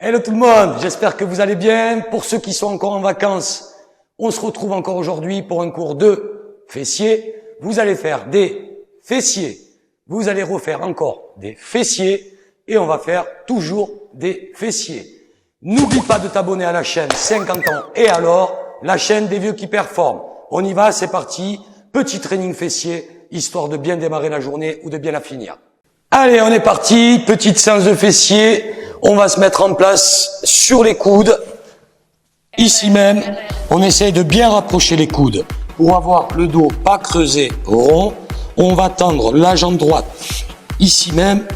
Hello tout le monde, j'espère que vous allez bien. Pour ceux qui sont encore en vacances, on se retrouve encore aujourd'hui pour un cours de fessiers. Vous allez faire des fessiers, vous allez refaire encore des fessiers et on va faire toujours des fessiers. N'oublie pas de t'abonner à la chaîne 50 ans et alors, la chaîne des vieux qui performent. On y va, c'est parti. Petit training fessier, histoire de bien démarrer la journée ou de bien la finir. Allez, on est parti. Petite séance de fessiers. On va se mettre en place sur les coudes. Ici même, on essaye de bien rapprocher les coudes pour avoir le dos pas creusé, rond. On va tendre la jambe droite ici même.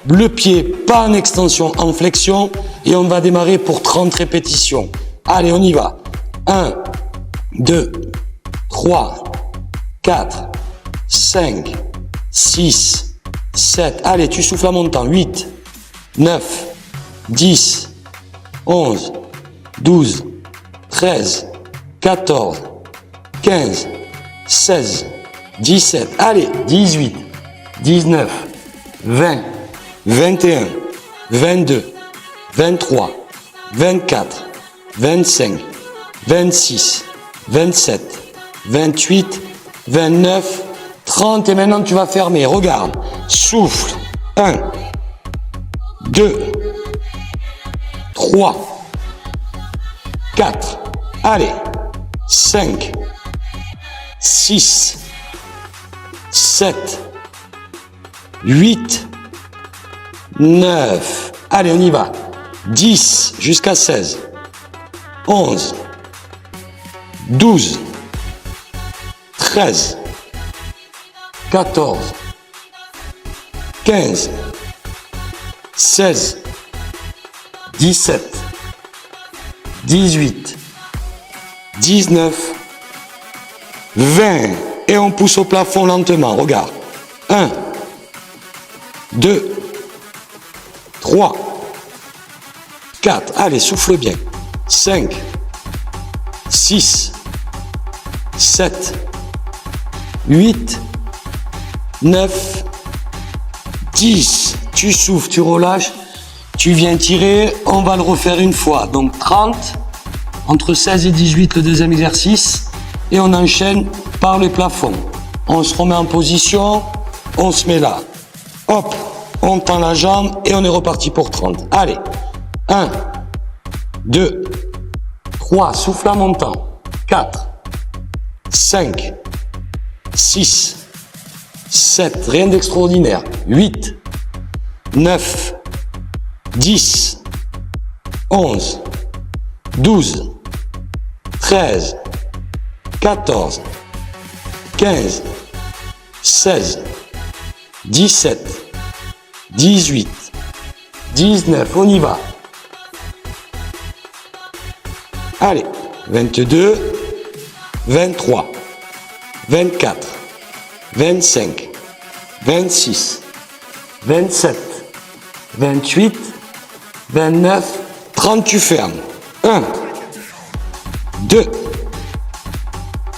Le pied pas en extension, en flexion. Et on va démarrer pour 30 répétitions. Allez, on y va. 1, 2, 3, 4, 5, 6, 7. Allez, tu souffles en montant. 8, 9, 10, 11, 12, 13, 14, 15, 16, 17. Allez, 18, 19, 20, 21, 22, 23, 24, 25, 26, 27, 28, 29, 30. Et maintenant, tu vas fermer. Regarde. Souffle. 1, 2, 3, 4. Allez. 5, 6, 7, 8, 9. Allez, on y va. 10 jusqu'à 16. 11, 12, 13, 14, 15, 16, 17, 18, 19, 20. Et on pousse au plafond lentement. Regarde. 1, 2, 3, 4. Allez, souffle bien. 5, 6, 7, 8, 9, 10. Tu souffles, tu relâches, tu viens tirer. On va le refaire une fois. Donc 30, entre 16 et 18 le deuxième exercice. Et on enchaîne par le plafond. On se remet en position, on se met là. Hop, on tend la jambe et on est reparti pour 30. Allez, 1, 2, 3, souffle en montant. 4, 5, 6, 7, rien d'extraordinaire. 8, 9, 10, 11, 12, 13, 14, 15, 16, 17, 18, 19, on y va. Allez, 22, 23, 24, 25, 26, 27, 28, 29, 30, tu fermes. 1, 2,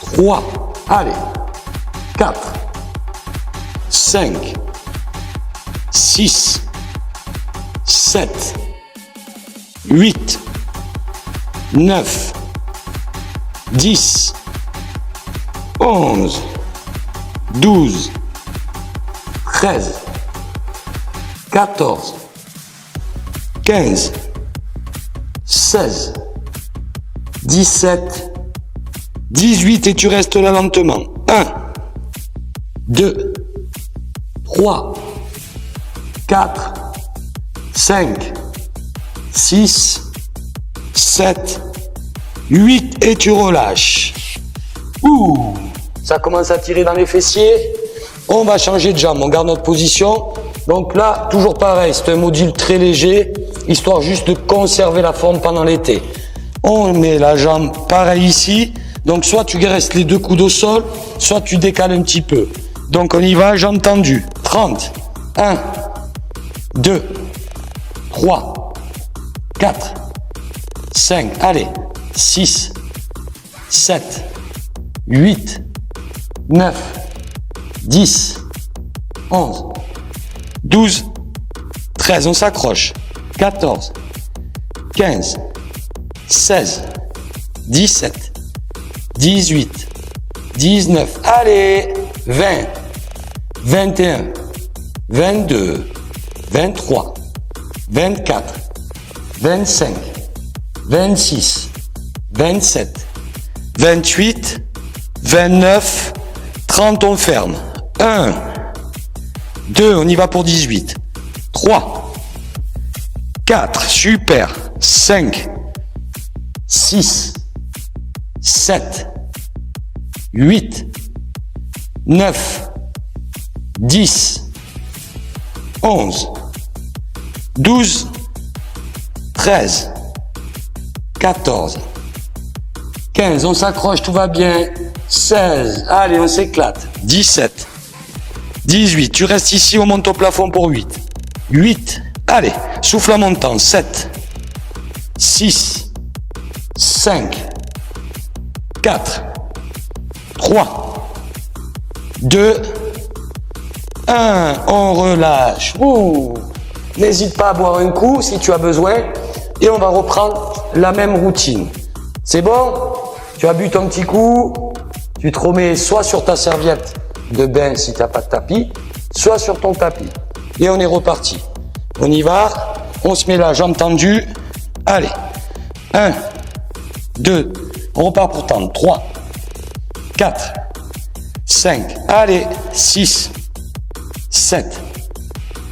3, allez, 4, 5, 6, 7, 8, 9, 10, 11, 12, 13, 14, 15, 16, 17, 18 et tu restes là lentement. 1, 2, 3, 4, 5, 6, 7, 8 et tu relâches. Ouh, ça commence à tirer dans les fessiers. On va changer de jambe, on garde notre position. Donc là, toujours pareil, c'est un module très léger, histoire juste de conserver la forme pendant l'été. On met la jambe pareil ici. Donc soit tu restes les deux coudes au sol, soit tu décales un petit peu. Donc on y va, jambe tendue. 30. 1, 2, 3, 4, 5, allez, 6, 7, 8, 9, 10, 11, 12, 13, on s'accroche. 14, 15, 16, 17, 18, 19, allez, 20, 21, 22, 23, 24, 25, 26, 27, 28, 29, 30, on ferme. 1, 2, on y va pour 18. 3, 4, super. 5, 6, 7, 8, 9, 10, 11, 12, 13, 14, 15, on s'accroche, tout va bien. 16, allez, on s'éclate. 17, 18, tu restes ici, on monte au plafond pour 8. 8, allez, souffle en montant. 7, 6, 5, 4, 3, 2, 1, on relâche. N'hésite pas à boire un coup si tu as besoin et on va reprendre la même routine. C'est bon? Tu as bu ton petit coup, tu te remets soit sur ta serviette de bain si tu n'as pas de tapis, soit sur ton tapis. Et on est reparti. On y va, on se met la jambe tendue. Allez, 1, 2, on repart pour tendre. 3, 4, 5, allez, 6, 7,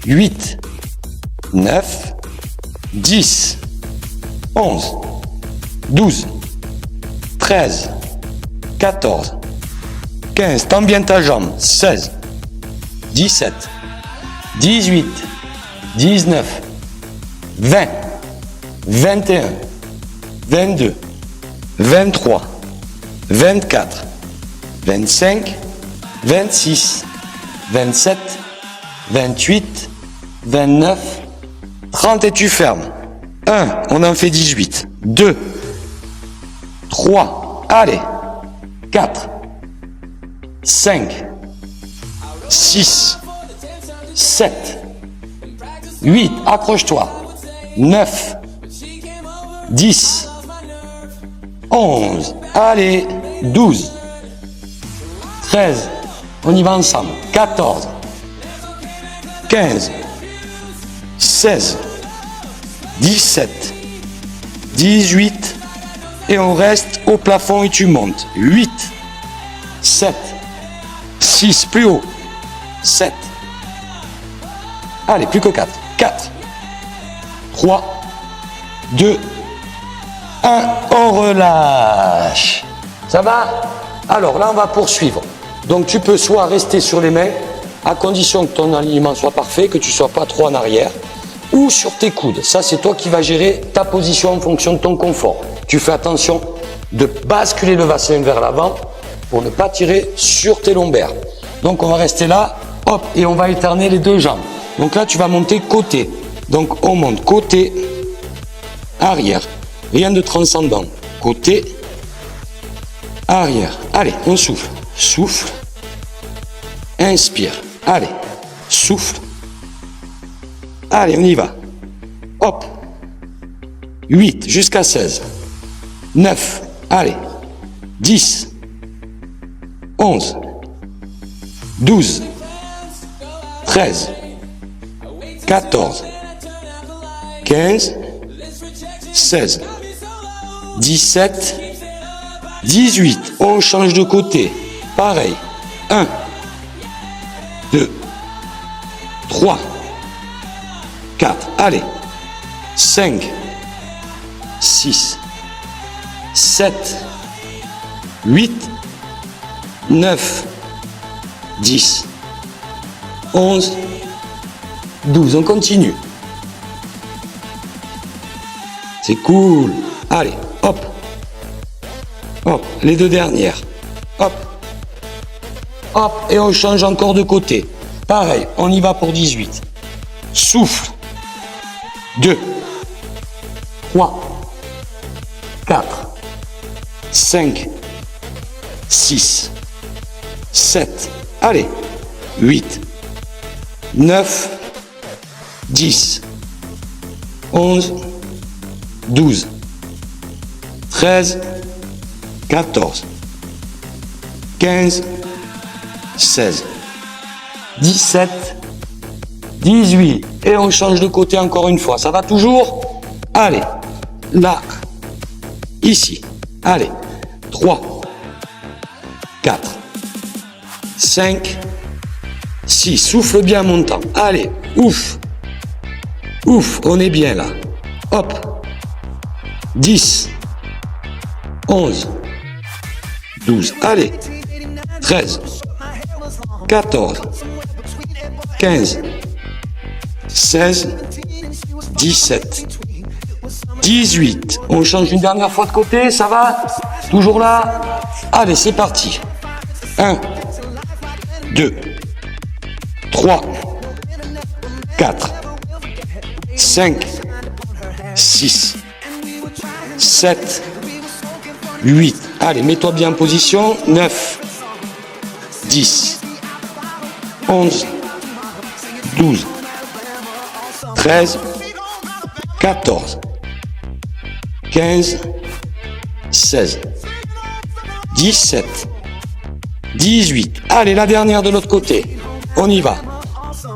8, 9, 10, 11, 12, 13, 14, 15, tends bien ta jambe, 16, 17, 18, 19, 20, 21, 22, 23, 24, 25, 26, 27, 28, 29, 30 et tu fermes. 1, on en fait 18. 2, 3, allez, 4, 5, 6, 7, 8, accroche-toi, 9, 10, 11, allez, 12, 13, on y va ensemble, 14, 15, 16, 17, 18, et on reste au plafond et tu montes. 8, 7, 6, plus haut, 7, allez, plus que 4, 4, 3, 2, 1, on relâche. Ça va? Alors là, on va poursuivre. Donc tu peux soit rester sur les mains, à condition que ton alignement soit parfait, que tu ne sois pas trop en arrière, ou sur tes coudes. Ça, c'est toi qui vas gérer ta position en fonction de ton confort. Tu fais attention de basculer le bassin vers l'avant pour ne pas tirer sur tes lombaires. Donc on va rester là, hop, et on va alterner les deux jambes. Donc là, tu vas monter côté. Donc on monte côté, arrière. Rien de transcendant. Côté, arrière. Allez, on souffle. Souffle. Inspire. Allez, souffle. Allez, on y va. Hop. 8 jusqu'à 16. 9. Allez. 10. 11. 12. 13. 14. 15. 16. 17. 18. On change de côté. Pareil. 1. 2. 3. 4. Allez. 5. 6. 7. 8. 9. 10. 11. 12. On continue. C'est cool. Allez, hop. Hop, les deux dernières. Hop. Hop, et on change encore de côté. Pareil, on y va pour 18. Souffle. 2. 3. 4. 5. 6. 7. Allez. 8. 9. 10. 11. 12, 13, 14, 15, 16, 17, 18. Et on change de côté encore une fois. Ça va toujours? Allez, là, ici. Allez, 3, 4, 5, 6. Souffle bien en montant. Allez, ouf. Ouf, on est bien là. Hop. 10, 11, 12. Allez, 13, 14, 15, 16, 17, 18. On change une dernière fois de côté, ça va? Toujours là? Allez, c'est parti. 1, 2, 3, 4, 5, 6, 7, 8. Allez, mets-toi bien en position. 9, 10, 11, 12, 13, 14, 15, 16, 17, 18. Allez, la dernière de l'autre côté. On y va.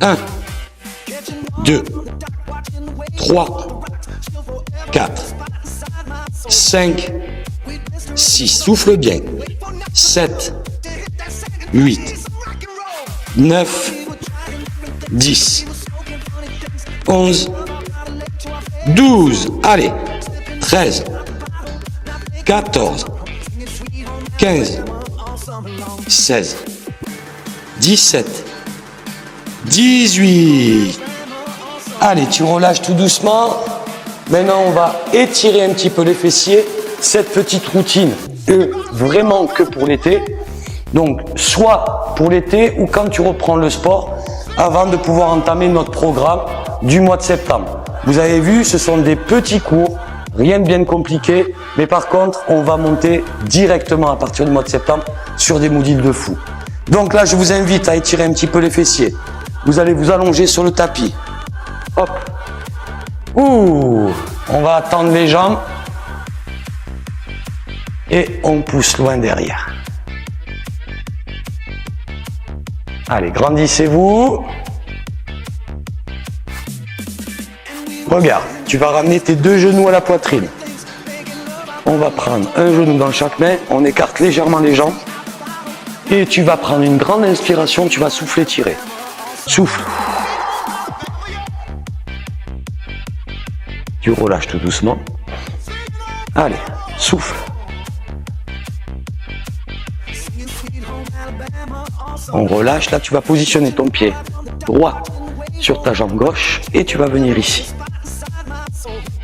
1, 2, 3, 4, 5, 6. Souffle bien. 7, 8, 9, 10, 11, 12. Allez. 13, 14, 15, 16, 17, 18. Allez, tu relâches tout doucement. Maintenant, on va étirer un petit peu les fessiers. Cette petite routine est vraiment que pour l'été. Donc, soit pour l'été ou quand tu reprends le sport, avant de pouvoir entamer notre programme du mois de septembre. Vous avez vu, ce sont des petits cours, rien de bien compliqué. Mais par contre, on va monter directement à partir du mois de septembre sur des modules de fou. Donc là, je vous invite à étirer un petit peu les fessiers. Vous allez vous allonger sur le tapis. Hop. Ouh. On va attendre les jambes. Et on pousse loin derrière. Allez, grandissez-vous. Regarde, tu vas ramener tes deux genoux à la poitrine. On va prendre un genou dans chaque main. On écarte légèrement les jambes. Et tu vas prendre une grande inspiration. Tu vas souffler, tirer. Souffle. Tu relâches tout doucement. Allez, souffle. On relâche. Là, tu vas positionner ton pied droit sur ta jambe gauche et tu vas venir ici.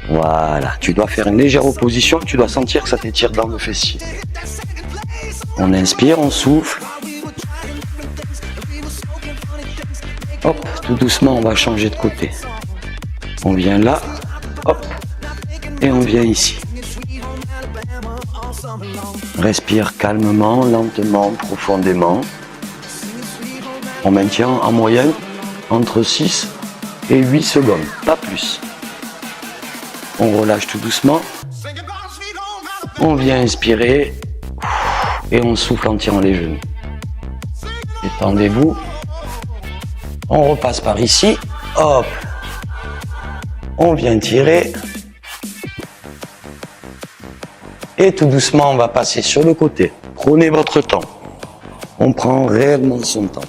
Voilà. Tu dois faire une légère opposition. Tu dois sentir que ça t'étire dans le fessier. On inspire, on souffle. Hop, tout doucement, on va changer de côté. On vient là. Hop. Et on vient ici. Respire calmement, lentement, profondément. On maintient en moyenne entre 6 et 8 secondes, pas plus. On relâche tout doucement. On vient inspirer et on souffle en tirant les genoux. Détendez-vous. On repasse par ici. Hop. On vient tirer. Et tout doucement, on va passer sur le côté. Prenez votre temps. On prend réellement son temps.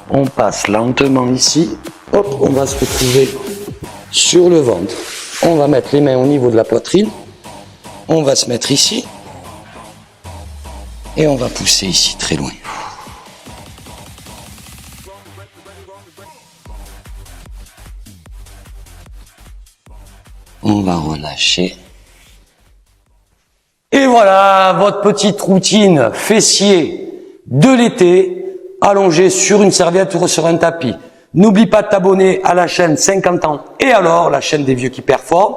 On passe lentement ici. Hop, on va se retrouver sur le ventre. On va mettre les mains au niveau de la poitrine. On va se mettre ici. Et on va pousser ici, très loin. On va relâcher. Et voilà, votre petite routine fessier de l'été, allongée sur une serviette ou sur un tapis. N'oublie pas de t'abonner à la chaîne 50 ans et alors, la chaîne des vieux qui performent.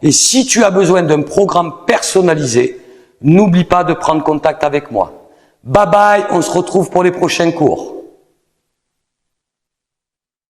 Et si tu as besoin d'un programme personnalisé, n'oublie pas de prendre contact avec moi. Bye bye, on se retrouve pour les prochains cours.